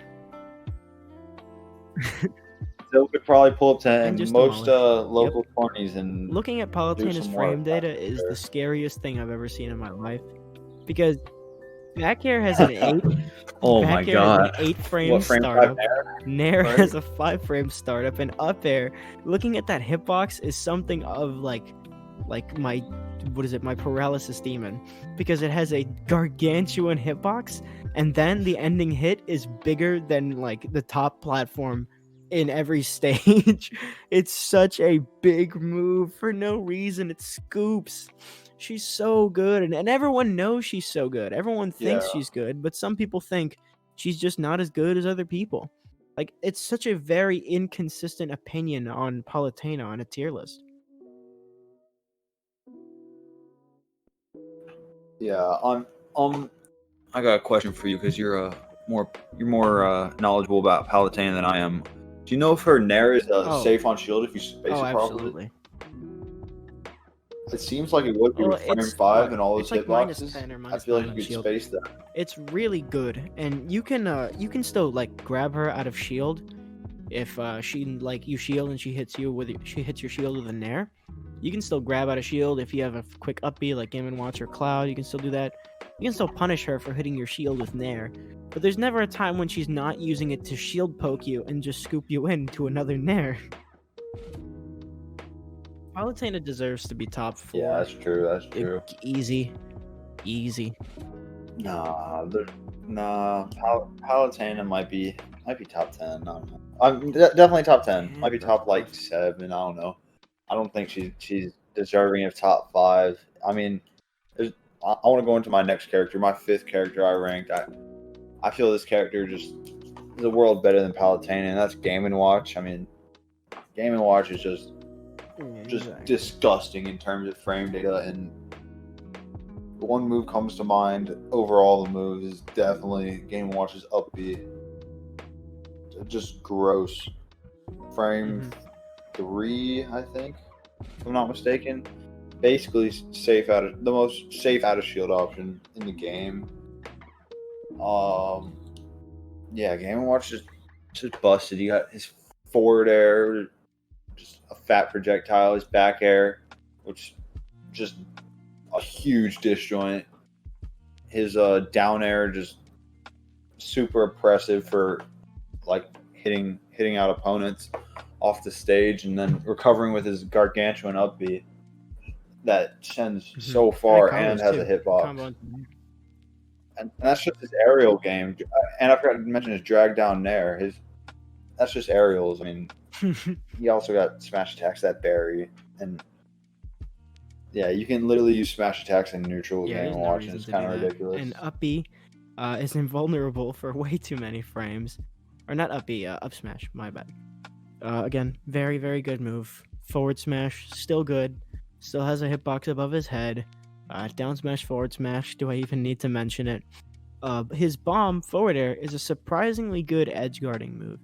Still could probably pull up to And just most demolish. local tourneys and Looking at Palutena's some frame work data back is there. the scariest thing I've ever seen in my life. Because back air has an 8. Oh back my air god. has an 8-frame What frame startup. Nair? Nair Right? has a 5-frame startup, and up air, looking at that hitbox is something of like my my paralysis demon, because it has a gargantuan hitbox, and then the ending hit is bigger than like the top platform in every stage. It's such a big move for no reason. It scoops. She's so good, and everyone knows she's so good. Everyone thinks Yeah. she's good, but some people think she's just not as good as other people. Like, it's such a very inconsistent opinion on Palutena on a tier list. Yeah, I got a question for you because you're more knowledgeable about Palutena than I am. Do you know if her Nair is safe on shield if you space it properly? Absolutely. It seems like it would be with frame 5 and all those it's like hitboxes. -10 or I feel like -9 you on could shield. space that. It's really good, and you can still like grab her out of shield if she like you shield and she hits your shield with a Nair. You can still grab out of shield if you have a quick up B like Game & Watch or Cloud. You can still do that. You can still punish her for hitting your shield with Nair, but there's never a time when she's not using it to shield poke you and just scoop you into another Nair. Palutena deserves to be top 4. Yeah, that's true. That's true. Easy. Palutena might be top 10. I don't know. I'm definitely top 10. Might be top like 7. I don't know. I don't think she's deserving of top 5. I mean, I want to go into my next character, my 5th character I ranked. I feel this character just is a world better than Palutena, and that's Game & Watch. I mean, Game & Watch is just disgusting in terms of frame data, and one move comes to mind over all the moves is definitely Game & Watch's up B. Just gross. Frame 3, I think, if I'm not mistaken. Basically the most safe out of shield option in the game. Yeah, Game & Watch is just busted. You got his forward air, just a fat projectile. His back air which just a huge disjoint. His down air just super oppressive for like hitting out opponents off the stage, and then recovering with his gargantuan upbeat that sends so far and has a hitbox. And that's just his aerial game. And I forgot to mention his drag down nair. That's just aerials. I mean, he also got smash attacks that bury, and yeah, you can literally use smash attacks in neutral game and watch, and it's kind of ridiculous. And up B is invulnerable for way too many frames. Or not up B, up smash, my bad. Again, very, very good move. Forward smash, still good. Still has a hitbox above his head. Down smash, forward smash, do I even need to mention it? His bomb, forward air, is a surprisingly good edge guarding move.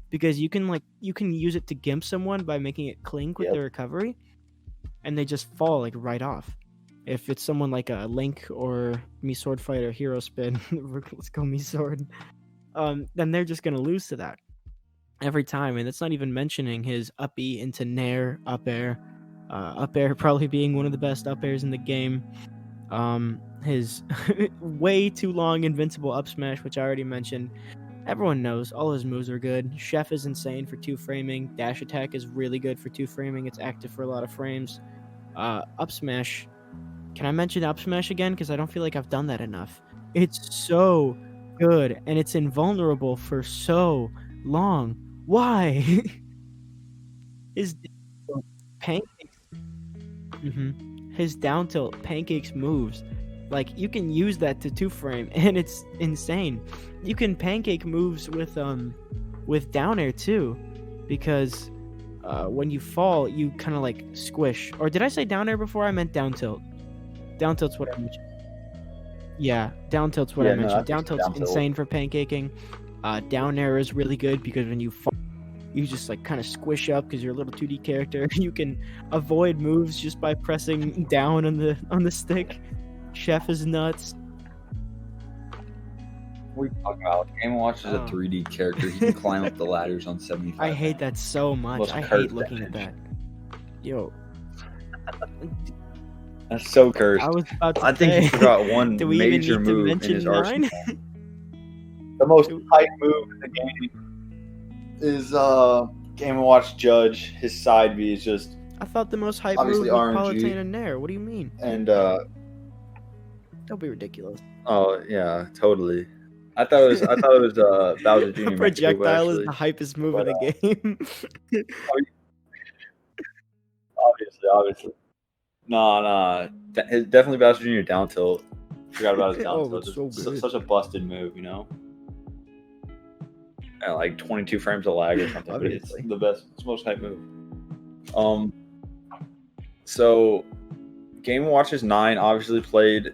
Because you can use it to gimp someone by making it clink with the recovery. And they just fall like right off. If it's someone like a Link or Me Sword Fighter Hero Spin, let's go Me Sword, then they're just gonna lose to that every time. And that's not even mentioning his up E into nair, up air probably being one of the best up airs in the game. His way too long invincible up smash, which I already mentioned. Everyone knows all his moves are good. Chef is insane for 2 framing. Dash attack is really good for 2 framing. It's active for a lot of frames. Up smash. Can I mention up smash again? Because I don't feel like I've done that enough. It's so good, and it's invulnerable for so long. Why? His pancakes. His down tilt pancakes moves. Like, you can use that to 2 frame, and it's insane. You can pancake moves with down air too, because when you fall, you kind of like squish. Or did I say down air before? I meant down tilt. Down tilt's what I mentioned. Yeah, down tilt's what I mentioned. Down tilt's insane for pancaking. Down air is really good because when you fall, you just like kind of squish up because you're a little 2D character. You can avoid moves just by pressing down on the stick. Chef is nuts. What are you talking about? Game & Watch is a 3D character. He can climb up the ladders on 75. I hate that so much. I hate looking at that. Yo. That's so cursed. I was about to I think he forgot one major move in his arsenal. The most hype move in the game is Game & Watch Judge. His side B is just... I thought the most hype move was Palatine and Nair. What do you mean? And don't be ridiculous. Oh yeah, totally. I thought it was Bowser Jr. Projectile is the hypest move in the game. Obviously. Nah. Definitely Bowser Jr. down tilt. Forgot about his down tilt. So such a busted move, you know. At like 22 frames of lag or something. But it's the best. It's the most hype move. So Game & Watch's 9 obviously played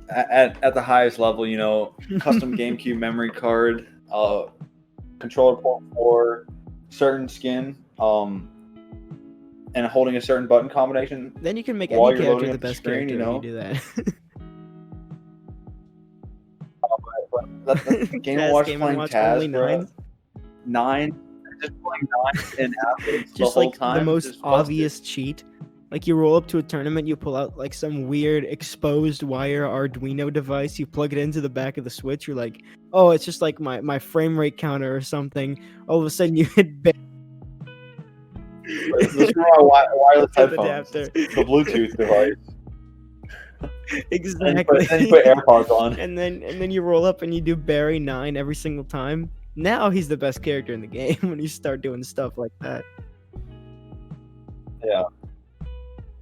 at the highest level, you know, custom GameCube memory card, controller port 4, certain skin, and holding a certain button combination. Then you can make any character the best character, you know? When you do that. Game & Watch playing Taz, 9, just playing 9 and average just the whole like time. The most obvious cheat. Like, you roll up to a tournament, you pull out, like, some weird exposed wire Arduino device, you plug it into the back of the Switch, you're like, oh, it's just like my frame rate counter or something. All of a sudden, you hit This is my wireless headphones. The Bluetooth device. Exactly. And you put AirPods on. And then you roll up and you do Barry 9 every single time. Now he's the best character in the game when you start doing stuff like that.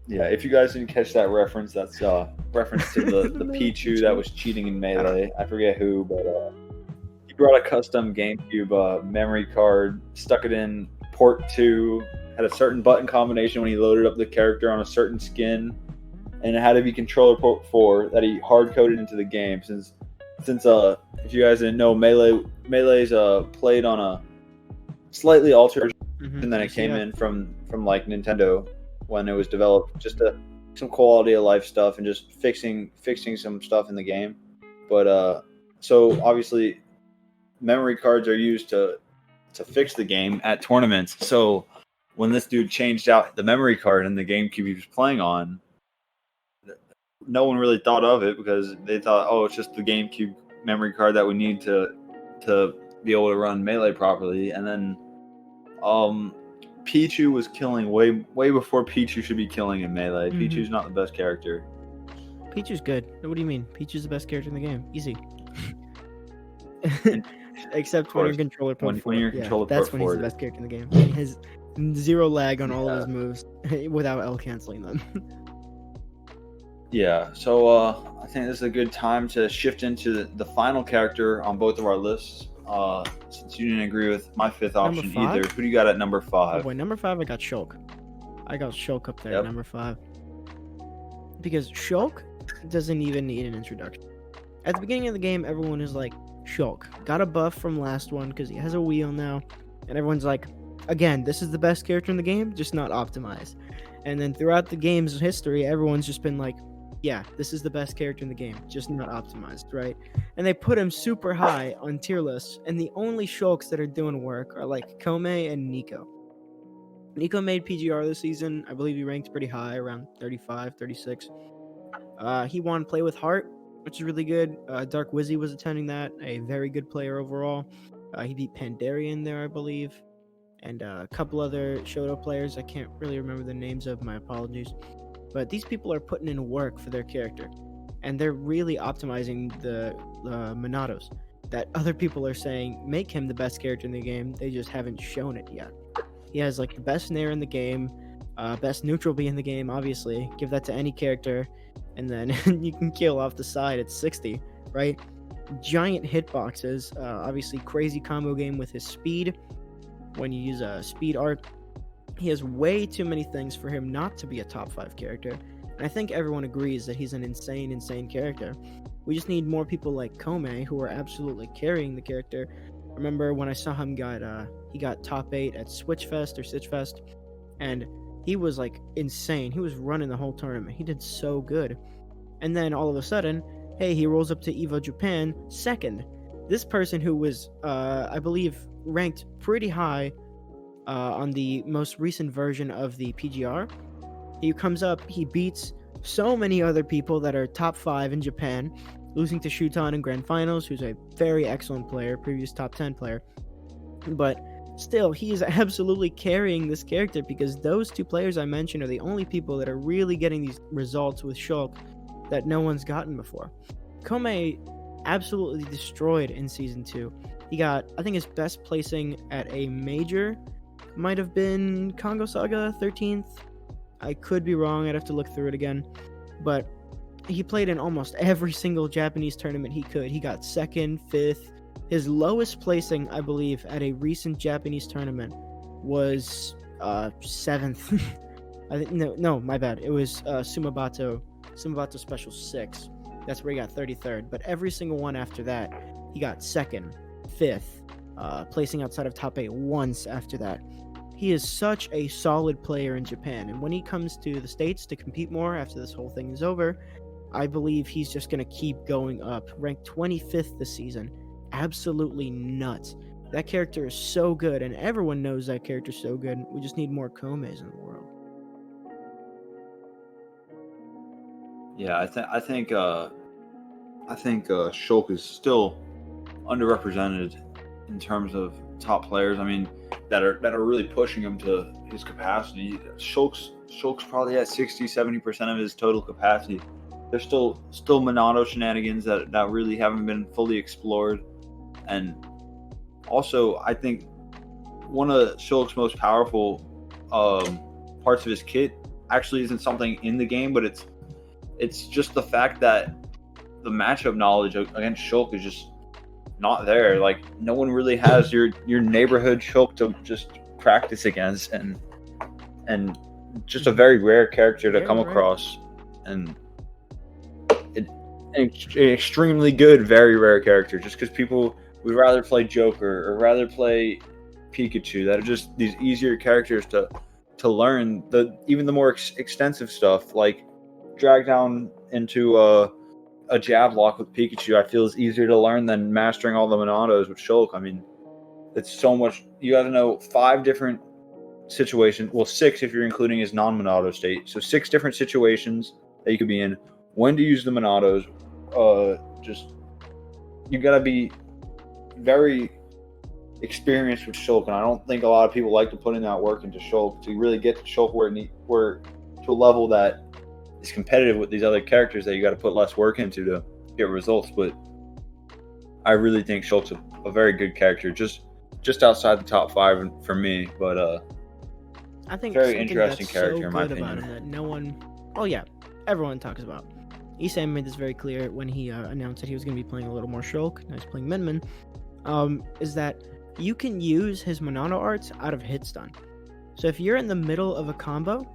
Yeah, if you guys didn't catch that reference, that's reference to the Pichu that was cheating in Melee. I forget who, but he brought a custom GameCube memory card, stuck it in port 2, had a certain button combination when he loaded up the character on a certain skin, and it had to be controller port 4 that he hard-coded into the game. Since if you guys didn't know, Melee's played on a slightly altered version than it came in from like Nintendo when it was developed, just some quality of life stuff and just fixing some stuff in the game. But so obviously memory cards are used to fix the game at tournaments. So when this dude changed out the memory card in the GameCube he was playing on, no one really thought of it because they thought, oh, it's just the GameCube memory card that we need to be able to run Melee properly. And then Pichu was killing way before Pichu should be killing in Melee. Mhm. Pichu's not the best character. Pichu's good. What do you mean? Pichu's the best character in the game. Easy. Except when your controller port when your controller that's port when he's the forward. best character in the game. He has zero lag on all of Yeah. his moves without L canceling them. Yeah, so I think this is a good time to shift into the final character on both of our lists. Since you didn't agree with my fifth option five? either, who do you got at number Oh 5? boy, number 5, I got Shulk. I got Shulk up there at Yep. number 5. Because Shulk doesn't even need an introduction. At the beginning of the game, everyone is like, Shulk got a buff from last one because he has a wheel now. And everyone's like, again, this is the best character in the game, just not optimized. And then throughout the game's history, everyone's just been like, yeah, this is the best character in the game, just not optimized, right? And they put him super high on tier lists, and the only Shulks that are doing work are like Kome and Nico. Nico made PGR this season. I believe he ranked pretty high, around 35, 36. He won Play with Heart, which is really good. Dark Wizzy was attending that, a very good player overall. He beat Pandarian there, I believe. And a couple other Shoto players I can't really remember the names of, my apologies. But these people are putting in work for their character. And they're really optimizing the Monados that other people are saying make him the best character in the game. They just haven't shown it yet. He has like the best Nair in the game, best neutral B in the game, obviously. Give that to any character, and then you can kill off the side at 60, right? Giant hitboxes, obviously crazy combo game with his speed. When you use a speed art, he has way too many things for him not to be a top 5 character. And I think everyone agrees that he's an insane character. We just need more people like Kome who are absolutely carrying the character. Remember when I saw him he got top 8 at Switchfest or Stitchfest, and he was like insane. He was running the whole tournament. He did so good. And then all of a sudden, hey, he rolls up to EVO Japan second. This person who was, I believe, ranked pretty high on the most recent version of the PGR. He comes up, he beats so many other people that are top 5 in Japan, losing to Shuton in Grand Finals, who's a very excellent player, previous top 10 player. But still, he is absolutely carrying this character because those two players I mentioned are the only people that are really getting these results with Shulk that no one's gotten before. Kome absolutely destroyed in Season 2. He got, I think his best placing at a major might have been Congo Saga 13th. I could be wrong, I'd have to look through it again. But he played in almost every single Japanese tournament he could. He got 2nd, 5th. His lowest placing, I believe, at a recent Japanese tournament was 7th. I think no, my bad. It was Sumabato Special 6. That's where he got 33rd. But every single one after that, he got 2nd, 5th, placing outside of top 8 once after that. He is such a solid player in Japan, and when he comes to the States to compete more after this whole thing is over, I believe he's just going to keep going up. Ranked 25th this season. Absolutely nuts. That character is so good, and everyone knows that character's so good. We just need more Komes in the world. Yeah, I think Shulk is still underrepresented in terms of top players. I mean, that are really pushing him to his capacity. Shulk's probably at 60-70% of his total capacity. There's still Monado shenanigans that really haven't been fully explored. And also, I think one of Shulk's most powerful parts of his kit actually isn't something in the game, but it's just the fact that the matchup knowledge against Shulk is just not there. Like, no one really has your neighborhood Shulk to just practice against, and just a very rare character to come across, and an extremely good, very rare character. Just because people would rather play Joker or rather play Pikachu, that are just these easier characters to learn. Even the more extensive stuff, like drag down into a jab lock with Pikachu, I feel is easier to learn than mastering all the Monados with Shulk. I mean, it's so much. You got to know 5 different situations. Well, 6 if you're including his non-Monado state. So 6 different situations that you could be in. When to use the Monados. Just you gotta be very experienced with Shulk, and I don't think a lot of people like to put in that work into Shulk to really get to Shulk where to a level that is competitive with these other characters that you got to put less work into to get results. But I really think Shulk's a very good character, just outside the top 5 for me. But I think very something interesting that's character so in my good about opinion. him that no one, oh yeah, everyone talks about. Isam made this very clear when he announced that he was going to be playing a little more Shulk. Now he's playing Min Min. Is that you can use his Monado arts out of hit stun. So if you're in the middle of a combo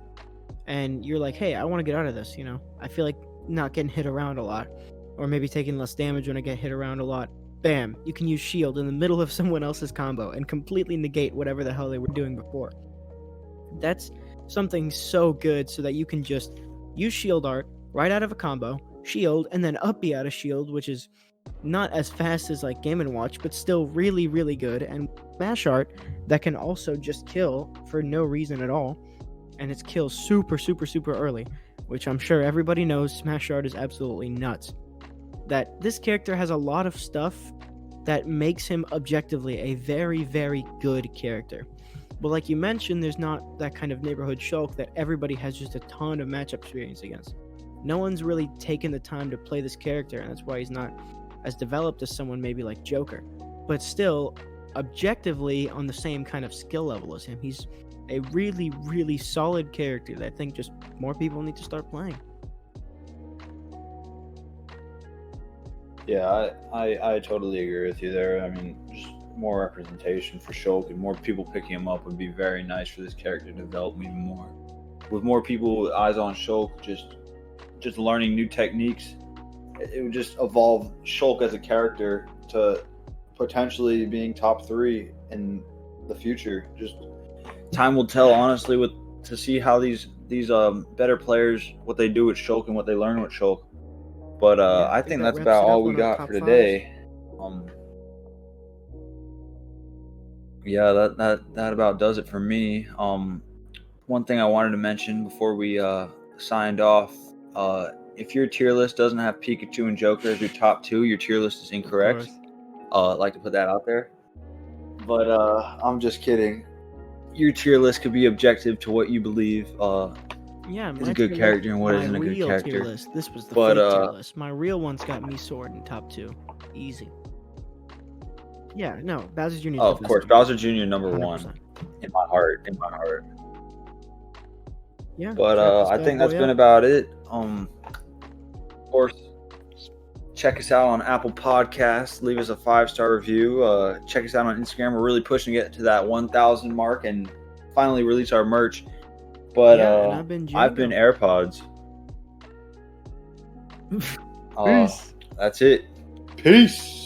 and you're like, hey, I want to get out of this, I feel like not getting hit around a lot, or maybe taking less damage when I get hit around a lot. Bam, you can use shield in the middle of someone else's combo and completely negate whatever the hell they were doing before. That's something so good, so that you can just use shield art right out of a combo, shield, and then up B out of shield, which is not as fast as like Game & Watch, but still really, really good. And smash art that can also just kill for no reason at all, and it's kills super, super, super early, which I'm sure everybody knows smash art is absolutely nuts. That this character has a lot of stuff that makes him objectively a very, very good character. But like you mentioned, there's not that kind of neighborhood Shulk that everybody has just a ton of matchup experience against. No one's really taken the time to play this character, and that's why he's not as developed as someone maybe like Joker. But still, objectively on the same kind of skill level as him, he's a really, really solid character that I think just more people need to start playing. Yeah, I totally agree with you there. I mean, just more representation for Shulk and more people picking him up would be very nice for this character to develop even more. With more people with eyes on Shulk, just learning new techniques, it would just evolve Shulk as a character to potentially being top 3 in the future. Just time will tell, honestly, to see how these better players, what they do with Shulk and what they learn with Shulk. But I think that's about all we got for today. Yeah, that about does it for me. One thing I wanted to mention before we signed off, if your tier list doesn't have Pikachu and Joker as your top 2, your tier list is incorrect. I'd like to put that out there. But I'm just kidding. Your tier list could be objective to what you believe is a good character and what isn't a good character. Tier list. This was the fake tier list. My real one's got me Sword in top 2. Easy. Yeah, no, Bowser Jr. Oh, of course, Bowser Jr. number 1 in my heart. Yeah. But I think that's been about it. Of course, check us out on Apple Podcasts. Leave us a 5-star review. Check us out on Instagram. We're really pushing to get to that 1,000 mark and finally release our merch. But I've been AirPods. Peace. That's it. Peace.